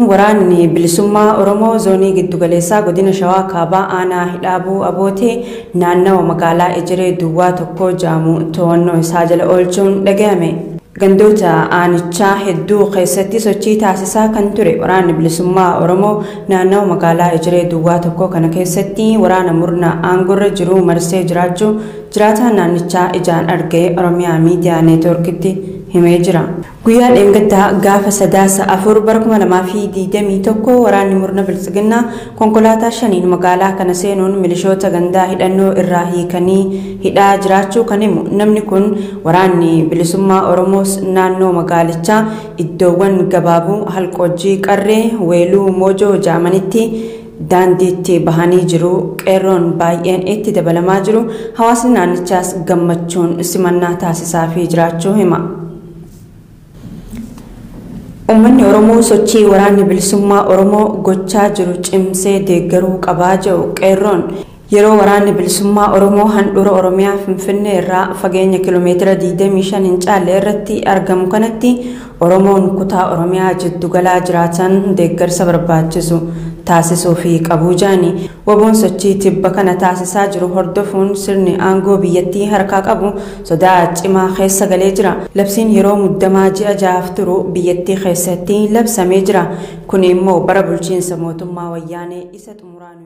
Waraanni bilisummaa Oromoo zoonii giddugaleessaa godina Shawaa Kaabaa aanaa Hidhaabuu Abootee naannawa magaalaa Ejiree Duwwaa tokko jaamu to'annoo isaa jala oolchuun dhaga'ame. Gandoota aanichaa hedduu keessatti sochii taasisaa kan ture waraanni bilisummaa Oromoo naannawa magaalaa Ejiree Duwwaa tokko kana keessatti waraana murna aangorra jiru marsee jiraachuu jiraataan naannichaa ijaan argee Oromiyaa Miidiyaa Neetworkitti himee jira. Guyyaa dheengaddaa gaafa sadaasa afur bara 2021 waraanni murna biltsiginnaa konkolaataa shaniin magaalaa kana seenuun milishoota gandaa hidhannoo irraa hiikanii hidhaa jiraachuu kan himu namni kun waraanni bilisummaa Oromoos naannoo magaalichaa iddoowwan gabaabuu halqojjii qarree weeluu moojoo jaamanitti daandiitti bahanii jiru qeerroon baay'een itti dabalamaa jiru hawaasni naannichaas gammachuun simannaa taasisaa fi jiraachuu hima. Uummanni Oromoo sochii waraanni bilisummaa Oromoo gochaa jiru cimsee deeggaruu qabaa jiru qeerroon yeroo waraanni bilisummaa Oromoo handhuura Oromiyaa Finfinnee irraa fageenya kiiloomeetira 25 hin caalle irratti argamu kanatti Oromoon kutaa Oromiyaa jiddugalaa jiraatan deeggarsa barbaachisu taasisuu fi qabuu jaani waboon sochii tibba kana taasisaa jiru hordofuun sirni aangoo biyyattii harkaa qabu sodaa cimaa keessa galee jira. Labsiin yeroo muddamaa ji'a jahaaf turu biyyattii keessatti labsamee jira. Kun immoo bara bulchiinsa mootummaa wayyaanee isa xumuraanu